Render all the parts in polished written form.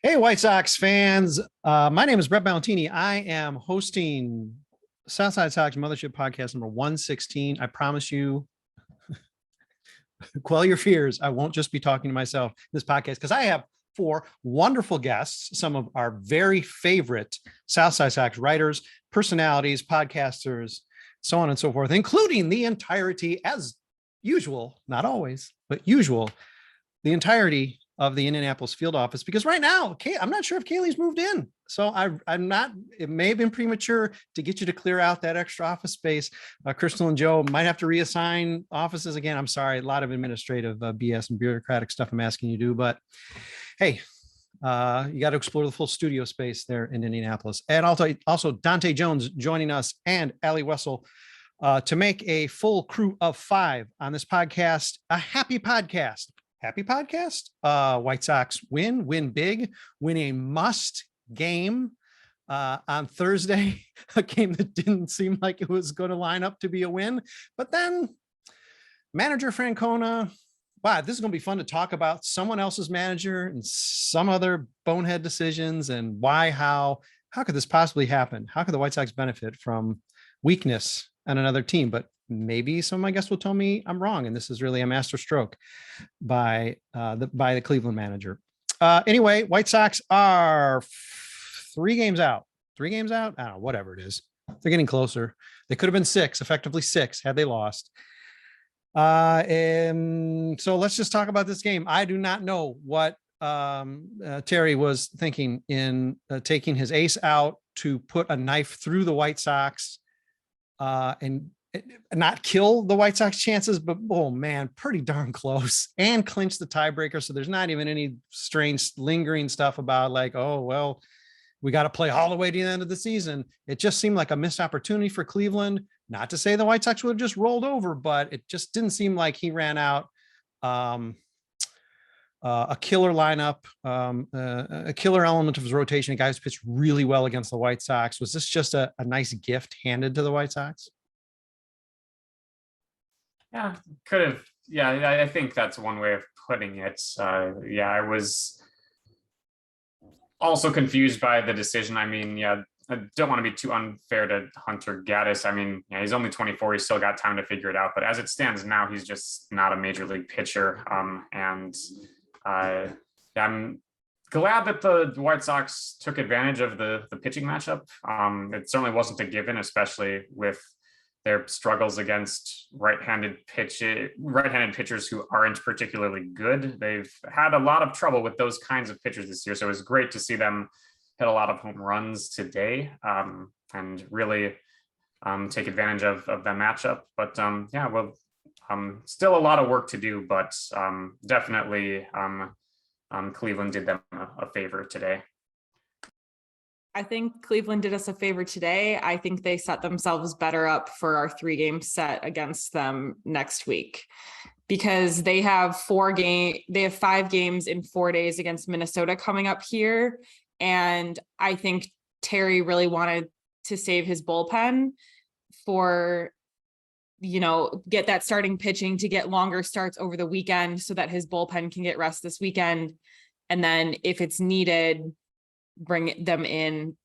Hey, White Sox fans. My name is Brett Valentini. I am hosting Side Sox Mothership Podcast number 116. I promise you, quell your fears. I won't just be talking to myself in this podcast because I have four wonderful guests, some of our very favorite Southside Sox writers, personalities, podcasters, so on and so forth, including the entirety, as usual, not always, but usual, the entirety of the Indianapolis field office, because right now, I'm not sure if Kaylee's moved in. So I'm not, it may have been premature to get you to clear out that extra office space. Chrystal and Joe might have to reassign offices again. I'm sorry, a lot of administrative BS and bureaucratic stuff I'm asking you to do, but hey, you got to explore the full studio space there in Indianapolis. And also Dante Jones joining us and Allie Wessel to make a full crew of five on this podcast, a happy podcast. Happy podcast. White Sox win big, win a must game on Thursday, a game that didn't seem like it was going to line up to be a win. But then manager Francona, wow, this is going to be fun to talk about someone else's manager and some other bonehead decisions and why, how could this possibly happen? How could the White Sox benefit from weakness on another team? But maybe some of my guests will tell me I'm wrong, and this is really a master stroke by the Cleveland manager. Anyway, White Sox are 3 games out. 3 games out? I don't know, whatever it is. They're getting closer. They could have been 6, effectively 6, had they lost. And so let's just talk about this game. I do not know what Terry was thinking in taking his ace out to put a knife through the White Sox and not kill the White Sox chances, but oh man, pretty darn close, and clinch the tiebreaker. So there's not even any strange lingering stuff about like, oh, well, we got to play all the way to the end of the season. It just seemed like a missed opportunity for Cleveland. Not to say the White Sox would have just rolled over, but it just didn't seem like he ran out a killer lineup, a killer element of his rotation. A guy who's pitched really well against the White Sox. Was this just a nice gift handed to the White Sox? Yeah, could have. Yeah, I think that's one way of putting it. I was also confused by the decision. I mean, I don't want to be too unfair to Hunter Gaddis. I mean, he's only 24. He's still got time to figure it out. But as it stands now, he's just not a major league pitcher. I'm glad that the White Sox took advantage of the pitching matchup. It certainly wasn't a given, especially with their struggles against right-handed pitchers who aren't particularly good. They've had a lot of trouble with those kinds of pitchers this year. So it was great to see them hit a lot of home runs today and really take advantage of the matchup. But still a lot of work to do, but definitely Cleveland did them a favor today. I think Cleveland did us a favor today. I think they set themselves better up for our 3-game set against them next week, because they have 5 games in 4 days against Minnesota coming up here. And I think Terry really wanted to save his bullpen for, get that starting pitching to get longer starts over the weekend so that his bullpen can get rest this weekend. And then if it's needed, bring them in.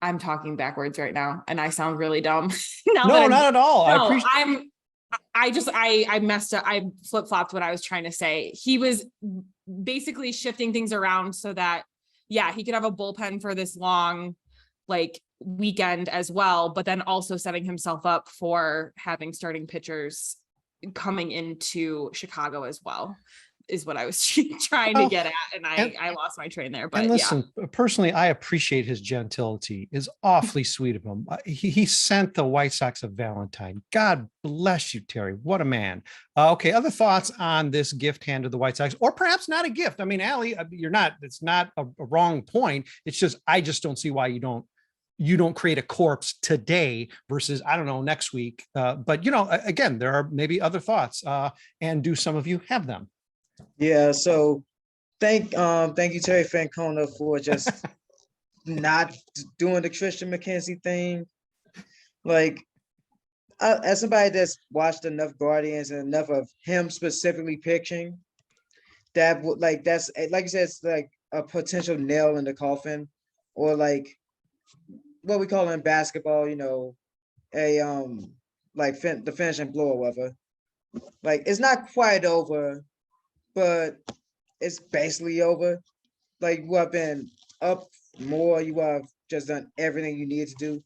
I'm talking backwards right now and I sound really dumb. No, not at all. No, I messed up. I flip-flopped what I was trying to say. He was basically shifting things around so that, he could have a bullpen for this long, weekend as well, but then also setting himself up for having starting pitchers coming into Chicago as well, is what I was trying to get at. And I lost my train there, but and listen, personally, I appreciate his gentility. It's awfully sweet of him. He sent the White Sox a Valentine. God bless you, Terry. What a man. Okay. Other thoughts on this gift hand to the White Sox, or perhaps not a gift. I mean, Allie, it's not a wrong point. It's just, I just don't see why you don't create a corpse today versus, I don't know, next week. But again, there are maybe other thoughts and do some of you have them? Yeah, so thank you, Terry Francona, for just not doing the Triston McKenzie thing. As somebody that's watched enough Guardians and enough of him specifically pitching, that would like that's like you said, it's like a potential nail in the coffin, or like what we call in basketball, a the finishing blow or whatever. Like it's not quite over, but it's basically over. Like you have been up more, you have just done everything you needed to do.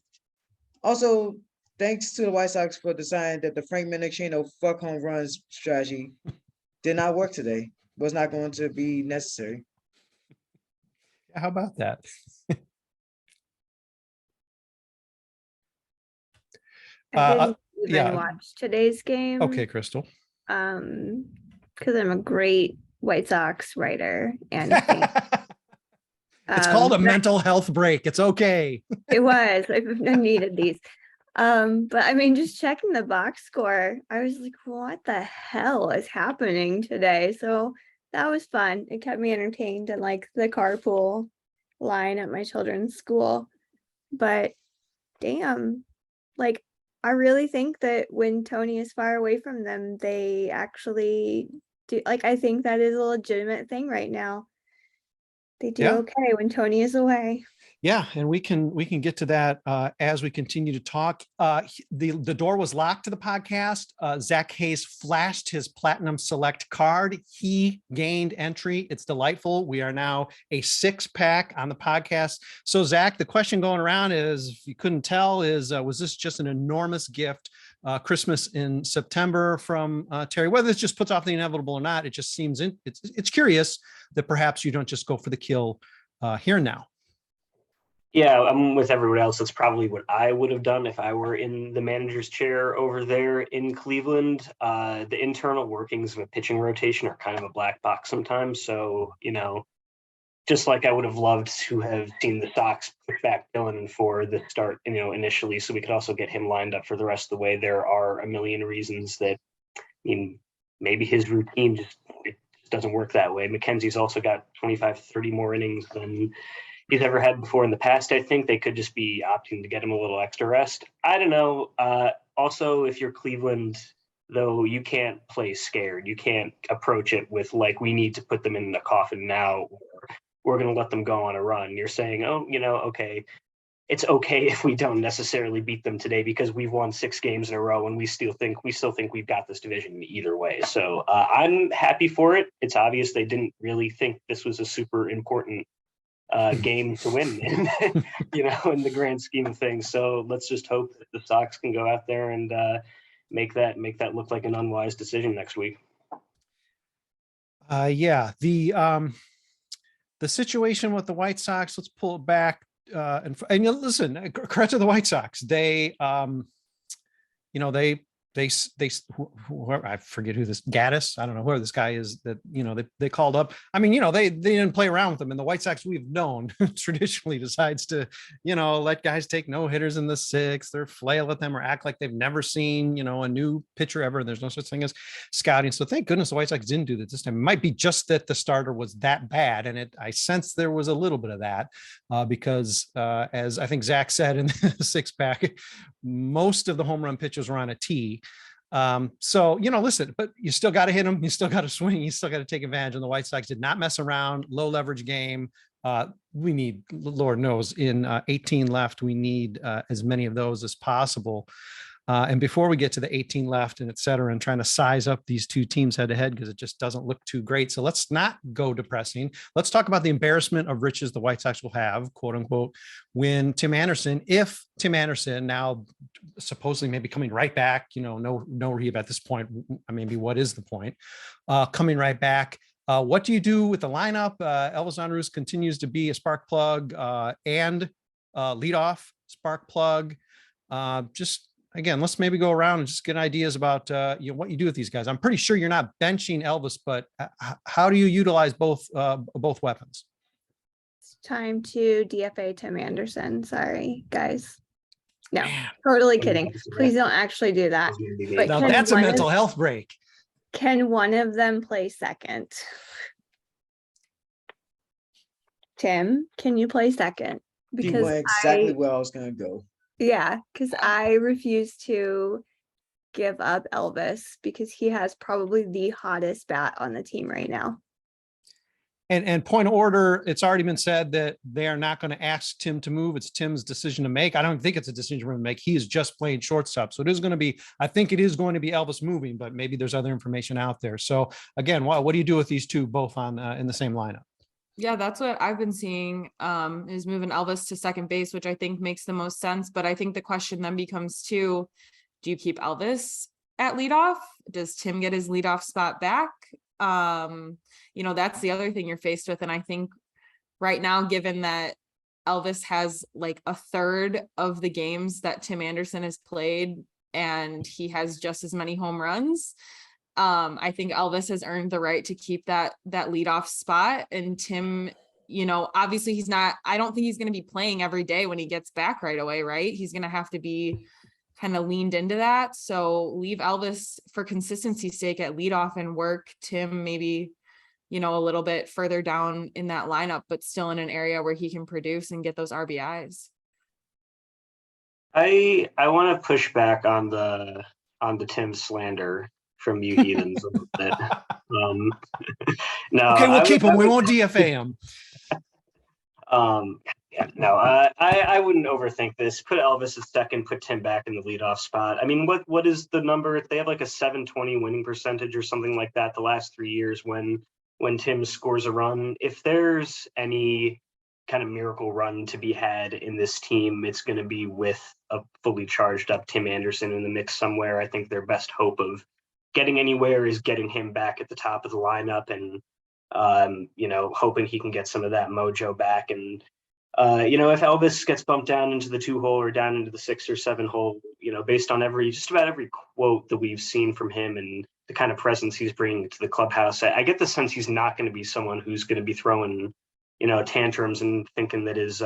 Also, thanks to the White Sox for deciding that the Frank Minichino fuck home runs strategy did not work today. Was not going to be necessary. How about that? I didn't even yeah. watch today's game. Okay, Chrystal. Because I'm a great White Sox writer and fan. It's called a but mental health break. It's okay. It was. I needed these. But I mean, just checking the box score, I was like, what the hell is happening today? So that was fun. It kept me entertained in like the carpool line at my children's school. But damn, like I really think that when Tony is far away from them, they actually do. Like I think that is a legitimate thing right now. They do okay when Tony is away. Yeah, and we can get to that as we continue to talk. The door was locked to the podcast. Zach Hayes flashed his Platinum Select card. He gained entry. It's delightful. We are now a 6-pack on the podcast. So Zach, the question going around is, if you couldn't tell, is was this just an enormous gift? Christmas in September from Terry. Whether this just puts off the inevitable or not, it just seems it's curious that perhaps you don't just go for the kill here and now. Yeah, I'm with everyone else. That's probably what I would have done if I were in the manager's chair over there in Cleveland. The internal workings of a pitching rotation are kind of a black box sometimes. So, just like I would have loved to have seen the Sox push back Dylan for the start, initially, so we could also get him lined up for the rest of the way. There are a million reasons that, maybe his routine just doesn't work that way. McKenzie's also got 25, 30 more innings than he's ever had before in the past. I think they could just be opting to get him a little extra rest. I don't know. Also, if you're Cleveland, though, you can't play scared. You can't approach it with like, we need to put them in the coffin now, or we're going to let them go on a run. You're saying, okay, it's okay if we don't necessarily beat them today because we've won 6 games in a row and we still think we've got this division either way. So I'm happy for it. It's obvious they didn't really think this was a super important game to win in, in the grand scheme of things. So let's just hope that the Sox can go out there and make that look like an unwise decision next week. The situation with the White Sox, let's pull it back and listen, credit to the White Sox. They I forget who this Gaddis, I don't know who this guy is that, they called up. I mean, they didn't play around with them, and the White Sox we've known traditionally decides to, let guys take no hitters in the 6th or flail at them or act like they've never seen, a new pitcher ever. There's no such thing as scouting. So thank goodness the White Sox didn't do that this time. It might be just that the starter was that bad. And I sense there was a little bit of that because as I think Zach said in the 6-pack, most of the home run pitches were on a tee. So, listen, but you still got to hit them. You still got to swing. You still got to take advantage. And the White Sox did not mess around. Low leverage game. We need, Lord knows, in 18 left, we need as many of those as possible. And before we get to the 18 left and et cetera, and trying to size up these two teams head to head, because it just doesn't look too great. So let's not go depressing. Let's talk about the embarrassment of riches the White Sox will have, quote unquote, when if Tim Anderson, now supposedly maybe coming right back, no rehab at this point, maybe what is the point? Coming right back. What do you do with the lineup? Elvis Andrus continues to be a spark plug and leadoff spark plug. Again, let's maybe go around and just get ideas about what you do with these guys. I'm pretty sure you're not benching Elvis, but how do you utilize both weapons? It's time to DFA Tim Anderson. Sorry, guys. No, totally kidding. Please don't actually do that. But now that's a mental health break. Can one of them play second? Tim, can you play second? Because you went exactly where I was going to go. Yeah, because I refuse to give up Elvis because he has probably the hottest bat on the team right now. And point of order, it's already been said that they are not going to ask Tim to move. It's Tim's decision to make. I don't think it's a decision for him to make. He is just playing shortstop. So it is going to be, I think it is going to be Elvis moving, but maybe there's other information out there. So again, what do you do with these two both on in the same lineup? Yeah, that's what I've been seeing, is moving Elvis to second base, which I think makes the most sense. But I think the question then becomes too, do you keep Elvis at leadoff? Does Tim get his leadoff spot back? That's the other thing you're faced with. And I think right now, given that Elvis has like a third of the games that Tim Anderson has played, and he has just as many home runs, I think Elvis has earned the right to keep that leadoff spot. And Tim, obviously I don't think he's going to be playing every day when he gets back right away, right? He's going to have to be kind of leaned into that. So leave Elvis for consistency's sake at leadoff and work Tim maybe, a little bit further down in that lineup, but still in an area where he can produce and get those RBIs. I want to push back on the Tim slander from you heathens a little bit. No, okay, we'll keep him. We won't DFA him. I wouldn't overthink this. Put Elvis at second, put Tim back in the leadoff spot. I mean, what is the number? They have like a 720 winning percentage or something like that the last 3 years when Tim scores a run. If there's any kind of miracle run to be had in this team, it's going to be with a fully charged up Tim Anderson in the mix somewhere. I think their best hope of getting anywhere is getting him back at the top of the lineup and, hoping he can get some of that mojo back. And, if Elvis gets bumped down into the 2-hole or down into the 6 or 7-hole, based on just about every quote that we've seen from him and the kind of presence he's bringing to the clubhouse, I get the sense he's not going to be someone who's going to be throwing, tantrums and thinking that his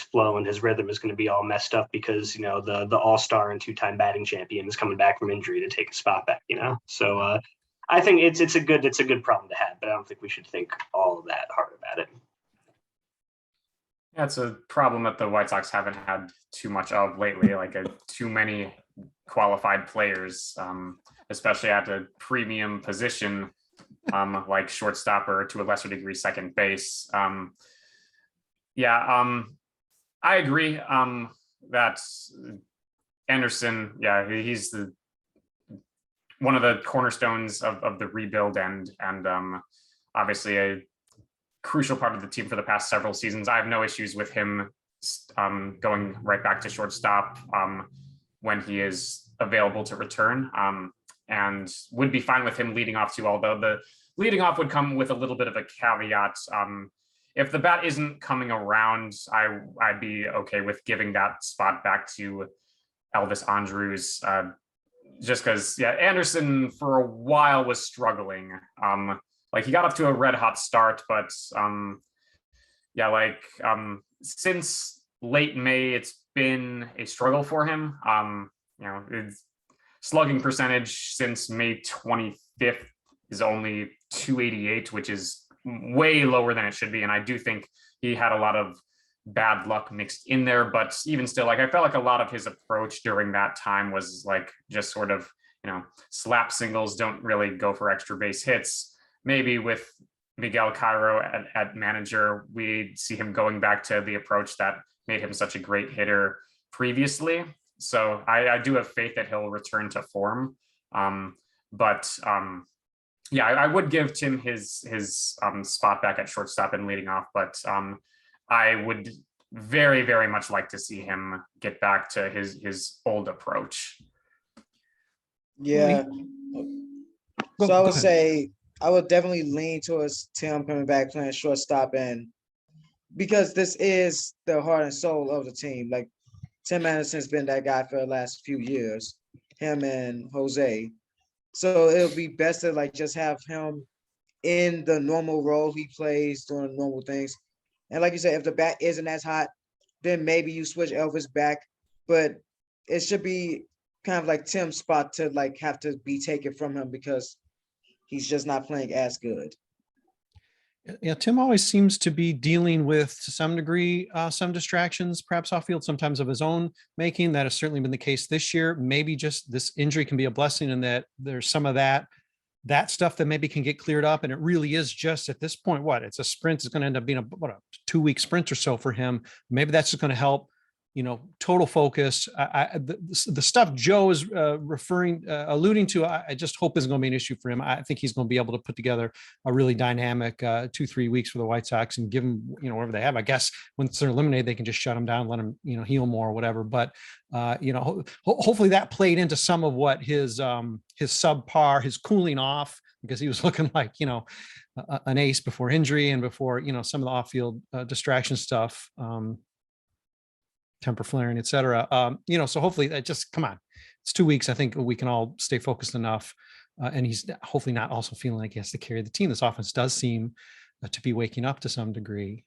flow and his rhythm is going to be all messed up because, the all-star and 2-time batting champion is coming back from injury to take a spot back, So I think it's a good problem to have, but I don't think we should think all that hard about it. Yeah, it's a problem that the White Sox haven't had too much of lately, too many qualified players, especially at a premium position, like shortstop or to a lesser degree second base. I agree that Anderson, he's one of the cornerstones of the rebuild and obviously a crucial part of the team for the past several seasons. I have no issues with him going right back to shortstop when he is available to return, and would be fine with him leading off too, although the leading off would come with a little bit of a caveat. If the bat isn't coming around, I'd be okay with giving that spot back to Elvis Andrus, just because Anderson for a while was struggling. He got up to a red hot start, but since late May, it's been a struggle for him. His slugging percentage since May 25th is only 288, which is way lower than it should be. And I do think he had a lot of bad luck mixed in there, but even still, I felt like a lot of his approach during that time was just sort of, slap singles, don't really go for extra base hits. Maybe with Miguel Cairo at manager, we see him going back to the approach that made him such a great hitter previously. So I do have faith that he'll return to form. I would give Tim his spot back at shortstop and leading off, but I would very, very much like to see him get back to his old approach. Yeah. So I would say I would definitely lean towards Tim coming back playing shortstop, and because this is the heart and soul of the team. Like Tim Anderson's been that guy for the last few years, him and Jose. So it'll be best to just have him in the normal role he plays, doing normal things. And like you said, if the bat isn't as hot, then maybe you switch Elvis back. But it should be kind of like Tim's spot to have to be taken from him because he's just not playing as good. Yeah, Tim always seems to be dealing with, to some degree, some distractions, perhaps off field, sometimes of his own making. That has certainly been the case this year. Maybe just this injury can be a blessing in that there's some of that that stuff that maybe can get cleared up. And it really is just at this point, it's a sprint. It's going to end up being a 2-week sprint or so for him. Maybe that's just going to help, total focus. The stuff Joe is alluding to, I just hope isn't going to be an issue for him. I think he's going to be able to put together a really dynamic 2-3 weeks for the White Sox and give them, whatever they have. I guess when they're eliminated, they can just shut him down, let him, heal more or whatever. But, hopefully that played into some of what his subpar, his cooling off, because he was looking like, an ace before injury and before, some of the off-field distraction stuff, temper flaring, et cetera. So hopefully that just, come on, it's 2 weeks. I think we can all stay focused enough. And he's hopefully not also feeling like he has to carry the team. This offense does seem to be waking up to some degree.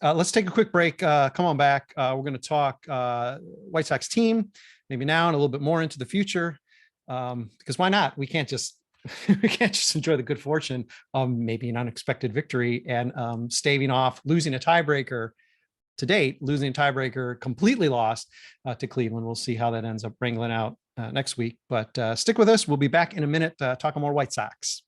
Let's take a quick break. Come on back. We're going to talk White Sox team, maybe now and a little bit more into the future. Because why not? We can't just enjoy the good fortune of maybe an unexpected victory and staving off losing a tiebreaker. To date, losing a tiebreaker, completely lost to Cleveland. We'll see how that ends up wrangling out next week. But stick with us. We'll be back in a minute talking more White Sox.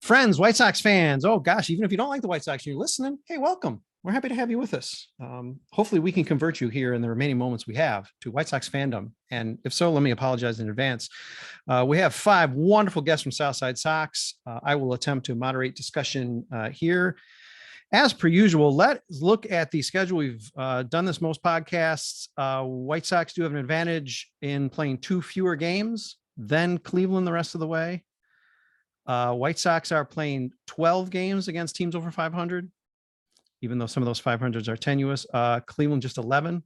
Friends, White Sox fans, oh gosh, even if you don't like the White Sox and you're listening, hey, welcome. We're happy to have you with us. Hopefully we can convert you here in the remaining moments we have to White Sox fandom. And if so, let me apologize in advance. We have 5 wonderful guests from Side Sox. I will attempt to moderate discussion here. As per usual, let's look at the schedule. We've done this most podcasts. White Sox do have an advantage in playing 2 fewer games than Cleveland the rest of the way. White Sox are playing 12 games against teams over 500, even though some of those 500s are tenuous. Cleveland just 11.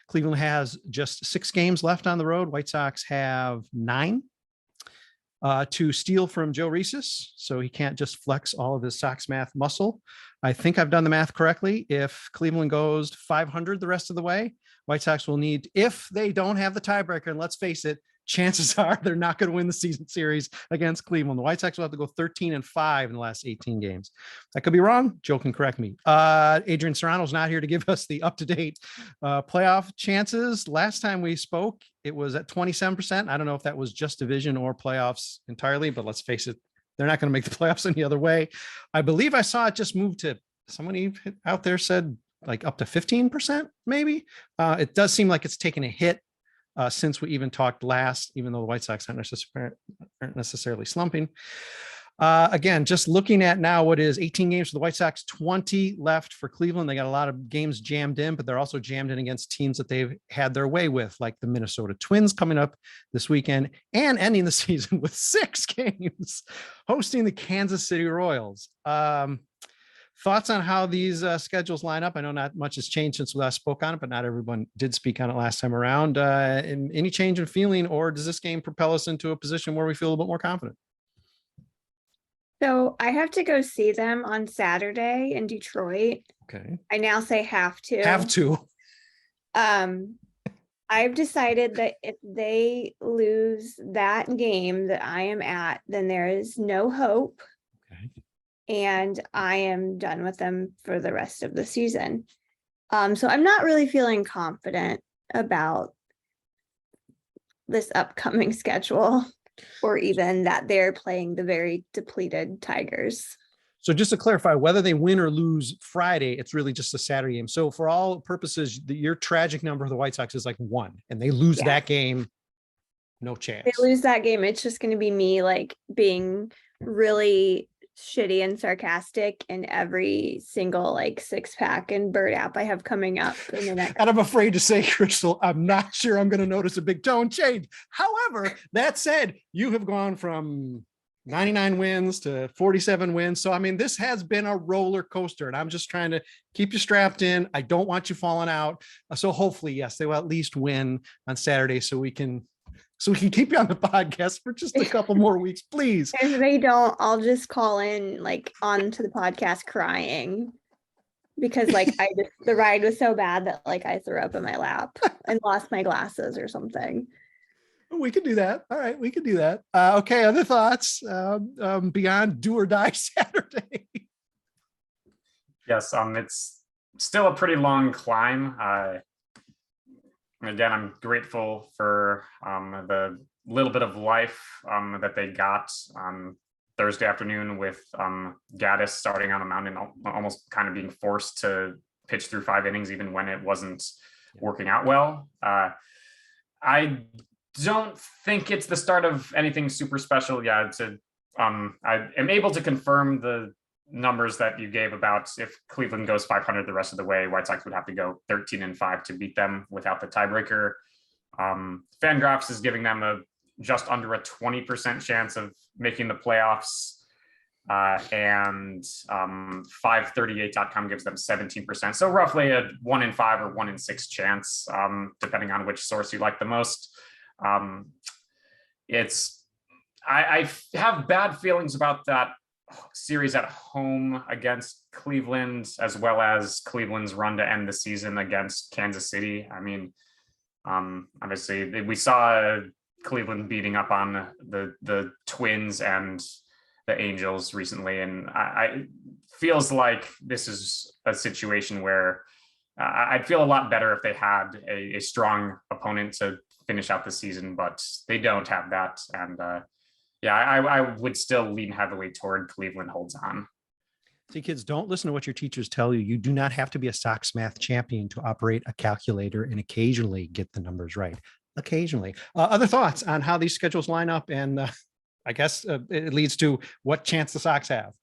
Cleveland has just 6 games left on the road. White Sox have 9. To steal from Joe Reeses, so he can't just flex all of his Sox math muscle. I think I've done the math correctly. If Cleveland goes 500 the rest of the way, White Sox will need, if they don't have the tiebreaker, and let's face it, chances are they're not going to win the season series against Cleveland. The White Sox will have to go 13-5 in the last 18 games. I could be wrong. Joe can correct me. Adrian Serrano's not here to give us the up-to-date playoff chances. Last time we spoke, it was at 27%. I don't know if that was just division or playoffs entirely, but let's face it, they're not going to make the playoffs any other way. I believe I saw it just move to, somebody out there said like up to 15%, maybe. It does seem like it's taken a hit since we even talked last, even though the White Sox aren't necessarily slumping. Again, just looking at now what is 18 games for the White Sox, 20 left for Cleveland. They got a lot of games jammed in, but they're also jammed in against teams that they've had their way with, like the Minnesota Twins coming up this weekend and ending the season with 6 games, hosting the Kansas City Royals. Thoughts on how these schedules line up? I know not much has changed since we last spoke on it, but not everyone did speak on it last time around. Any change in feeling, or does this game propel us into a position where we feel a little bit more confident? So I have to go see them on Saturday in Detroit. Okay. I now say have to. Have to. I've decided that if they lose that game that I am at, then there is no hope. Okay. And I am done with them for the rest of the season. So I'm not really feeling confident about this upcoming schedule, or even that they're playing the very depleted Tigers. So just to clarify, whether they win or lose Friday, it's really just a Saturday game. So for all purposes, your tragic number of the White Sox is like 1, and they lose that game, no chance. They lose that game, it's just going to be me like being really shitty and sarcastic in every single like 6-pack and bird app I have coming up in the next. And I'm afraid to say, Chrystal, I'm not sure I'm going to notice a big tone change. However, that said, you have gone from 99 wins to 47 wins. So, I mean, this has been a roller coaster, and I'm just trying to keep you strapped in. I don't want you falling out. So hopefully, yes, they will at least win on Saturday so we can keep you on the podcast for just a couple more weeks, please. If they don't, I'll just call in like onto the podcast crying because like the ride was so bad that like I threw up in my lap and lost my glasses or something. We could do that. All right, we could do that. Okay, other thoughts beyond do or die Saturday? Yes, it's still a pretty long climb. Again, I'm grateful for the little bit of life that they got on Thursday afternoon with Gaddis starting on the mound and almost kind of being forced to pitch through 5 innings, even when it wasn't working out well. I don't think it's the start of anything super special. Yeah, I am able to confirm the numbers that you gave about if Cleveland goes 500 the rest of the way, White Sox would have to go 13-5 to beat them without the tiebreaker. Fangraphs is giving them just under a 20% chance of making the playoffs. And 538.com gives them 17%. So roughly a 1 in 5 or 1 in 6 chance, depending on which source you like the most. I have bad feelings about that series at home against Cleveland, as well as Cleveland's run to end the season against Kansas City. I mean, obviously we saw Cleveland beating up on the Twins and the Angels recently, and I feels like this is a situation where I'd feel a lot better if they had a strong opponent to finish out the season, but they don't have that. And I would still lean heavily toward Cleveland holds on. See, kids, don't listen to what your teachers tell you. You do not have to be a Sox math champion to operate a calculator and occasionally get the numbers right. Occasionally. Other thoughts on how these schedules line up? And I guess it leads to what chance the Sox have.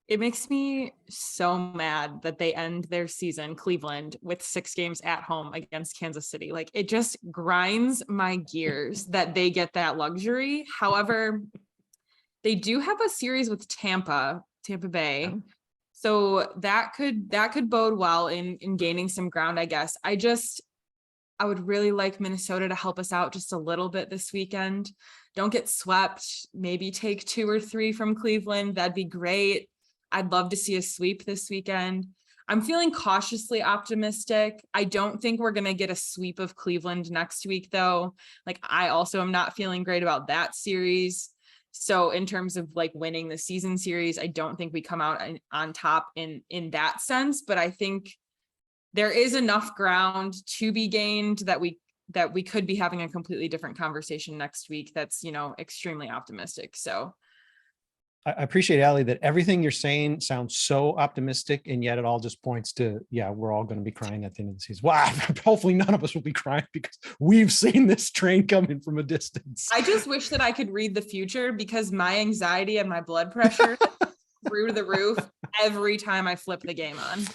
It makes me so mad that they end their season, Cleveland, with 6 games at home against Kansas City. Like, it just grinds my gears that they get that luxury. However, they do have a series with Tampa Bay. So that could bode well in gaining some ground, I guess. I would really like Minnesota to help us out just a little bit this weekend. Don't get swept. Maybe take 2 or 3 from Cleveland. That'd be great. I'd love to see a sweep this weekend. I'm feeling cautiously optimistic. I don't think we're going to get a sweep of Cleveland next week, though. Like, I also am not feeling great about that series. So in terms of like winning the season series, I don't think we come out on top in that sense. But I think there is enough ground to be gained that we could be having a completely different conversation next week. That's, extremely optimistic. So I appreciate, Allie, that everything you're saying sounds so optimistic, and yet it all just points to, we're all going to be crying at the end of the season. Well, hopefully none of us will be crying because we've seen this train coming from a distance. I just wish that I could read the future, because my anxiety and my blood pressure through the roof every time I flip the game on.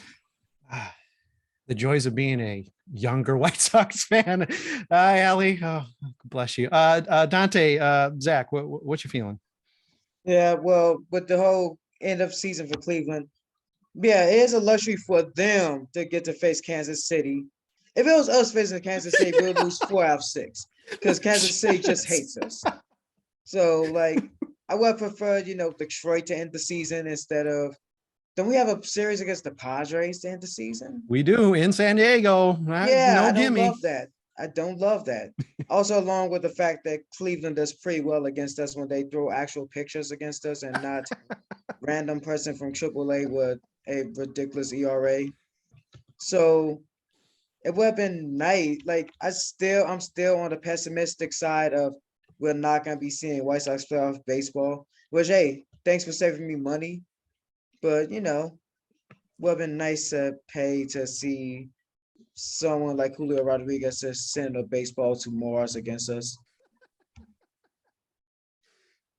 The joys of being a younger White Sox fan. Allie, oh, bless you. Dante, Zach, what you feeling? Yeah, well, with the whole end of season for Cleveland, it is a luxury for them to get to face Kansas City. If it was us facing Kansas City, we would lose 4 out of 6 because Kansas City just hates us. So, I would prefer, Detroit to end the season instead of. Don't we have a series against the Padres to end the season? We do, in San Diego. I don't love that. Also, along with the fact that Cleveland does pretty well against us when they throw actual pictures against us and not random person from AAA with a ridiculous ERA. So it would have been nice. I'm still on the pessimistic side of we're not going to be seeing White Sox playoff baseball, which, hey, thanks for saving me money. But, would have been nice to pay to see someone like Julio Rodriguez to send a baseball to Mars against us.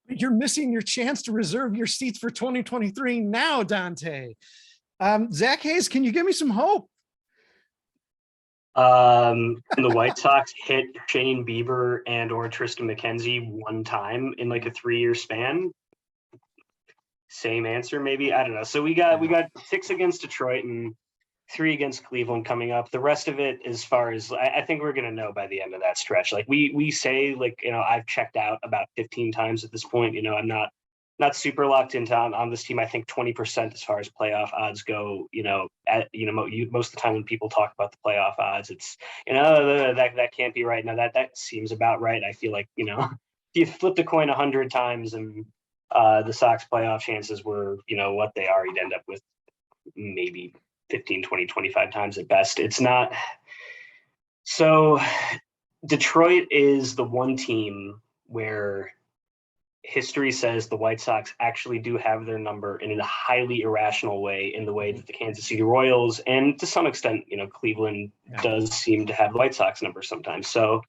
You're missing your chance to reserve your seats for 2023 now, Dante. Zach Hayes, can you give me some hope? The White Sox hit Shane Bieber and or Triston McKenzie one time in like a 3-year span. Same answer, maybe. I don't know. So we got 6 against Detroit and 3 against Cleveland coming up. The rest of it, as far as I think we're gonna know by the end of that stretch. Like we say, I've checked out about 15 times at this point. I'm not super locked into on this team. I think 20% as far as playoff odds go. Most of the time when people talk about the playoff odds, it's that can't be right. Now that seems about right. I feel like if you flipped a coin 100 times and the Sox playoff chances were, what they are, you'd end up with maybe 15, 20, 25 times at best. It's not. So Detroit is the one team where history says the White Sox actually do have their number in a highly irrational way, in the way that the Kansas City Royals and to some extent, Cleveland does seem to have the White Sox number sometimes. So,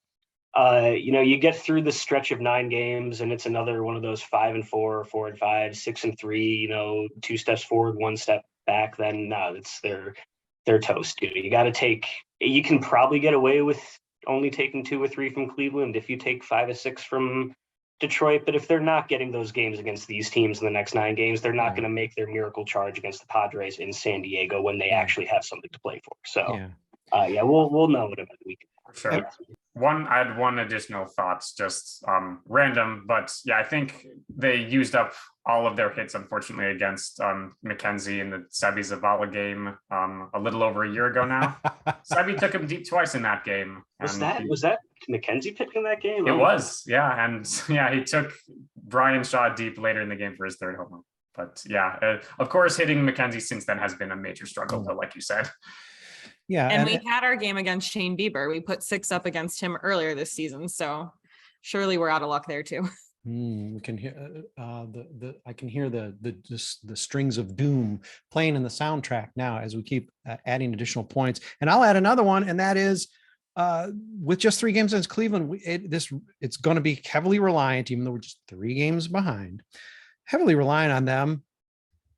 you get through the stretch of 9 games and it's another one of those 5-4, 4-5, 6-3, 2 steps forward, 1 step back. Then no, they're toast. You can probably get away with only taking 2 or 3 from Cleveland if you take 5 or 6 from Detroit, but if they're not getting those games against these teams in the next 9 games, they're not going to make their miracle charge against the Padres in San Diego when they actually have something to play for. So, we'll know it about the weekend. Sure. I had one additional thoughts, just random, but yeah, I think they used up all of their hits, unfortunately, against McKenzie in the Sebi Zavala game a little over a year ago now. Sebi took him deep twice in that game. Was that McKenzie picking that game? It was, yeah. And yeah, he took Brian Shaw deep later in the game for his 3rd home run. But yeah, of course, hitting McKenzie since then has been a major struggle, though, like you said. Yeah. And we had our game against Shane Bieber. We put 6 up against him earlier this season. So surely we're out of luck there too. We can hear I can hear the strings of doom playing in the soundtrack now as we keep adding additional points. And I'll add another one, and that is with just 3 games against Cleveland, it's going to be heavily reliant, even though we're just 3 games behind, heavily reliant on them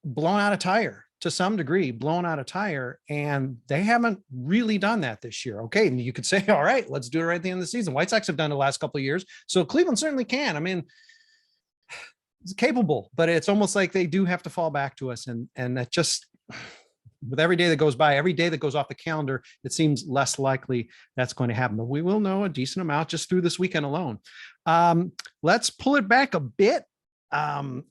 blowing out a tire. To some degree, blown out a tire, and they haven't really done that this year. Okay, and you could say, all right, let's do it right at the end of the season. White Sox have done it the last couple of years, so Cleveland certainly can. I mean, it's capable, but it's almost like they do have to fall back to us, and that just with every day that goes by, every day that goes off the calendar, it seems less likely that's going to happen. But we will know a decent amount just through this weekend alone. Let's pull it back a bit.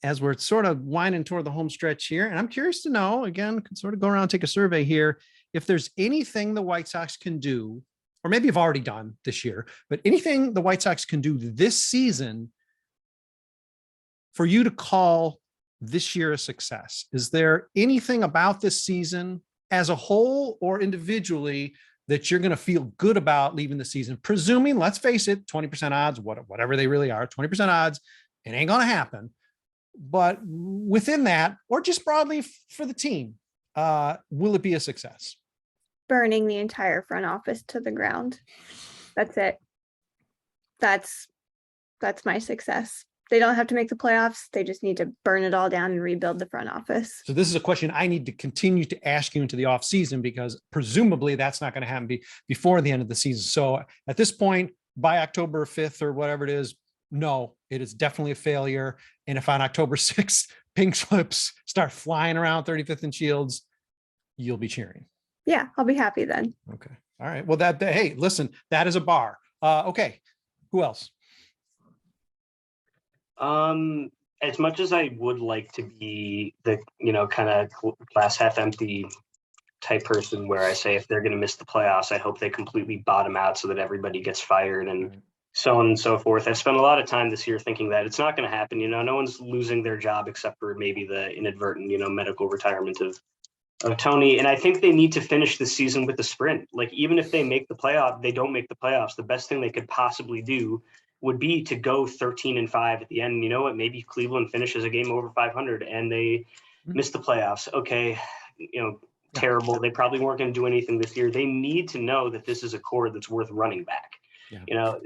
As we're sort of winding toward the home stretch here. And I'm curious to know, again, can sort of go around and take a survey here, if there's anything the White Sox can do, or maybe you've already done this year, but anything the White Sox can do this season for you to call this year a success. Is there anything about this season as a whole or individually that you're going to feel good about leaving the season? Presuming, let's face it, 20% odds, whatever they really are, 20% odds, it ain't going to happen. But within that, or just broadly for the team, will it be a success? Burning the entire front office to the ground. That's it. That's my success. They don't have to make the playoffs. They just need to burn it all down and rebuild the front office. So this is a question I need to continue to ask you into the off season, because presumably that's not going to happen before the end of the season. So at this point, by October 5th or whatever it is, no, it is definitely a failure. And if on October 6th, pink slips start flying around 35th and Shields, you'll be cheering. Yeah, I'll be happy then. Okay. All right. Well, hey, listen, that is a bar. Okay. Who else? As much as I would like to be the, kind of glass half empty type person where I say if they're going to miss the playoffs, I hope they completely bottom out so that everybody gets fired and so on and so forth. I've spent a lot of time this year thinking that it's not going to happen. No one's losing their job except for maybe the inadvertent, medical retirement of Tony. And I think they need to finish the season with the sprint. Like, even if they make the playoff, they don't make the playoffs, the best thing they could possibly do would be to go 13-5 at the end. You know what? Maybe Cleveland finishes a game over 500 and they miss the playoffs. Okay. Terrible. They probably weren't going to do anything this year. They need to know that this is a core that's worth running back. Yeah.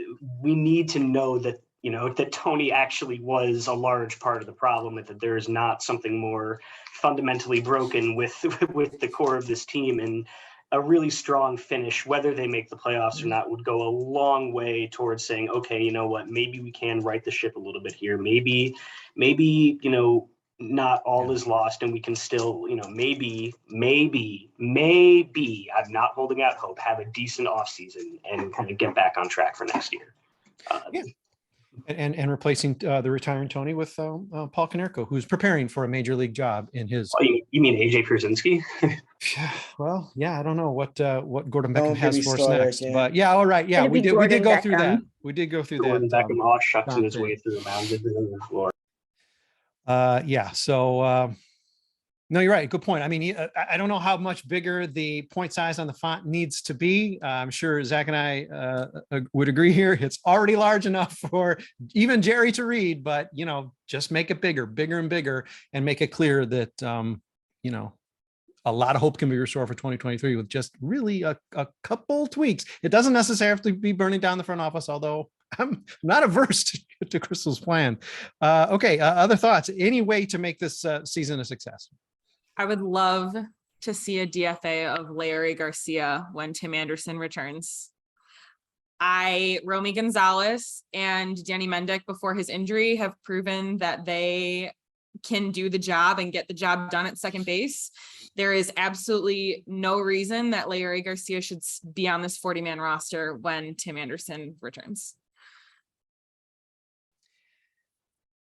We need to know that, that Tony actually was a large part of the problem, and that there is not something more fundamentally broken with the core of this team. And a really strong finish, whether they make the playoffs or not, would go a long way towards saying, okay, you know what, maybe we can right the ship a little bit here. Maybe, not all is lost and we can still, maybe, I'm not holding out hope, have a decent offseason and kind of get back on track for next year. And replacing the retiring Tony with Paul Comerica, who's preparing for a major league job in his. Oh, you mean AJ Pierzynski? Well, yeah, I don't know what Gordon Beckham has for us next, but yeah, all right, yeah, we did go through that. We did go through Gordon that. Beckham all shucks in his way through the mound, on the floor. Yeah. So No, you're right. Good point. I mean, I don't know how much bigger the point size on the font needs to be. I'm sure Zach and I would agree here. It's already large enough for even Jerry to read, but, just make it bigger and bigger, and make it clear that, a lot of hope can be restored for 2023 with just really a couple tweaks. It doesn't necessarily have to be burning down the front office, although I'm not averse to Chrystal's plan. Okay. Other thoughts? Any way to make this season a success? I would love to see a DFA of Leury García when Tim Anderson returns. Romy Gonzalez and Danny Mendick before his injury have proven that they can do the job and get the job done at second base. There is absolutely no reason that Leury García should be on this 40-man roster when Tim Anderson returns.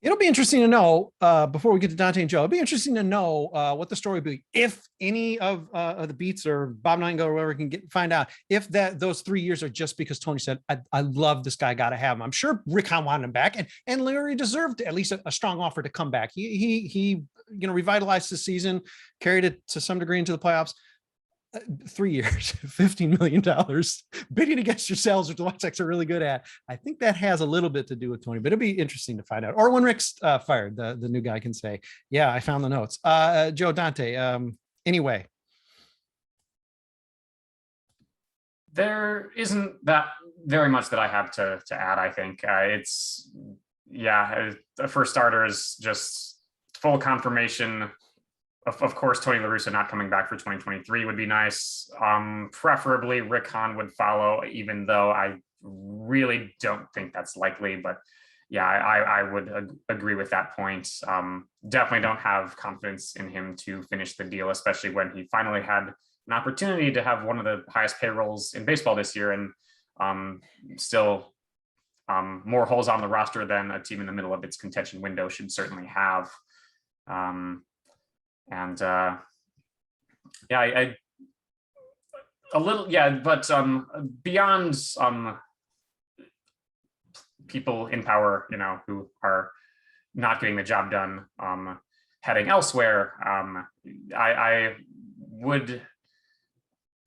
It'll be interesting to know, before we get to Dante and Joe, it'll be interesting to know what the story will be, if any of the beats or Bob Nightingale or whoever can find out if those 3 years are just because Tony said, I love this guy, got to have him. I'm sure Rick Hahn wanted him back, and Leury deserved at least a strong offer to come back. He revitalized the season, carried it to some degree into the playoffs. 3 years, $15 million bidding against yourselves, which the White Sox are really good at. I think that has a little bit to do with Tony, but it'll be interesting to find out. Or when Rick's fired, the new guy can say, yeah, I found the notes. Joe, Dante, anyway. There isn't that very much that I have to add, I think. For starters, just full confirmation. Of course, Tony La Russa not coming back for 2023 would be nice. Preferably Rick Hahn would follow, even though I really don't think that's likely. But yeah, I would agree with that point. Definitely don't have confidence in him to finish the deal, especially when he finally had an opportunity to have one of the highest payrolls in baseball this year, and still more holes on the roster than a team in the middle of its contention window should certainly have. Beyond people in power, who are not getting the job done, heading elsewhere, I would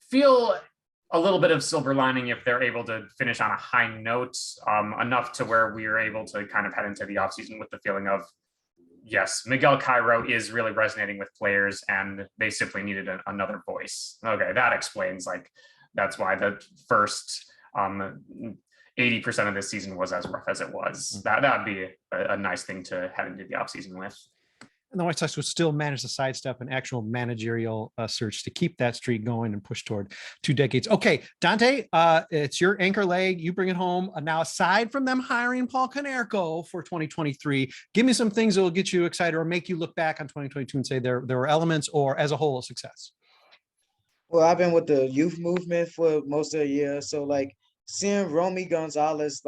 feel a little bit of silver lining if they're able to finish on a high note, enough to where we are able to kind of head into the offseason with the feeling of, yes, Miguel Cairo is really resonating with players, and they simply needed another voice. Okay, that explains, that's why the first 80% of this season was as rough as it was. That'd be a nice thing to head into the offseason with. And the White Sox would still manage to sidestep an actual managerial search to keep that streak going and push toward 2 decades. Okay, Dante, it's your anchor leg. You bring it home. Now, aside from them hiring Paul Konerko for 2023, give me some things that will get you excited or make you look back on 2022 and say there were elements, or as a whole, a success. Well, I've been with the youth movement for most of the year. So seeing Romy Gonzalez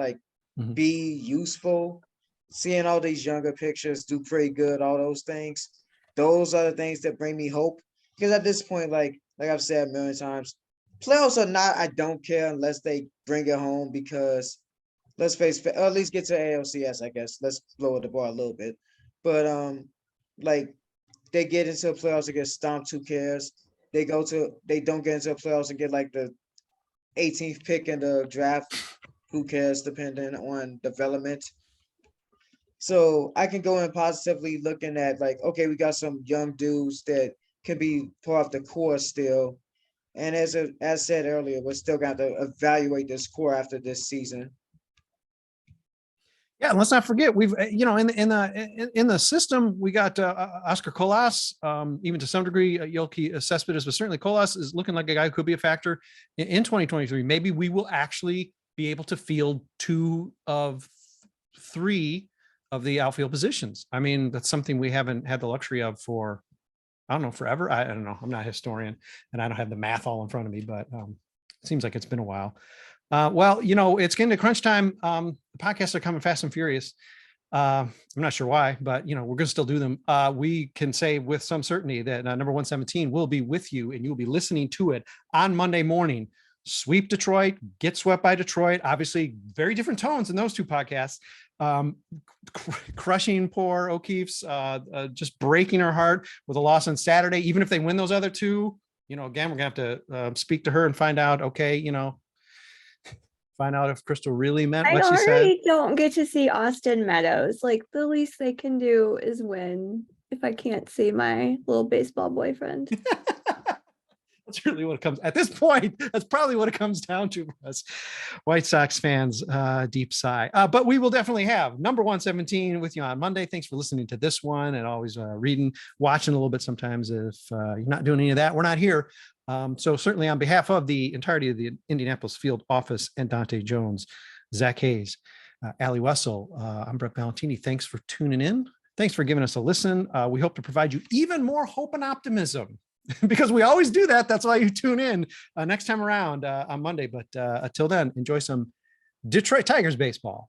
be useful, seeing all these younger pictures do pretty good, all those things, those are the things that bring me hope. Because at this point, like I've said a million times, playoffs or not, I don't care unless they bring it home, because let's face it, or at least get to ALCS, I guess. Let's lower the bar a little bit. But they get into the playoffs and get stomped, who cares? They don't get into the playoffs and get the 18th pick in the draft, who cares, depending on development. So I can go in positively looking at okay, we got some young dudes that can be part of the core still. And as said earlier, we're still got to evaluate this core after this season. Yeah, and let's not forget, we've in the system we got Oscar Colas, even to some degree Yoelqui Cespedes, but certainly Colas is looking like a guy who could be a factor in 2023. Maybe we will actually be able to field 2 of 3 of the outfield positions. I mean, that's something we haven't had the luxury of for, I don't know, forever. I don't know. I'm not a historian and I don't have the math all in front of me, but it seems like it's been a while. Well, it's getting to crunch time. The podcasts are coming fast and furious. I'm not sure why, but we're going to still do them. We can say with some certainty that number 117 will be with you, and you'll be listening to it on Monday morning. Sweep Detroit, get swept by Detroit. Obviously, very different tones in those 2 podcasts. crushing poor O'Keefe's, just breaking her heart with a loss on Saturday. Even if they win those other two, again, we're gonna have to speak to her and find out. Okay, find out if Chrystal really meant I what she said. already don't get to see Austin Meadows. Like, the least they can do is win if I can't see my little baseball boyfriend. That's really what it comes at this point. That's probably what it comes down to for us White Sox fans. Deep sigh. But we will definitely have number 117 with you on Monday. Thanks for listening to this one, and always reading, watching a little bit sometimes. If you're not doing any of that, we're not here. So certainly on behalf of the entirety of the Indianapolis field office and Dante Jones, Zach Hayes, Allie Wessel, I'm Brett Valentini. Thanks for tuning in. Thanks for giving us a listen. We hope to provide you even more hope and optimism because we always do that. That's why you tune in next time around on Monday. But until then, enjoy some Detroit Tigers baseball.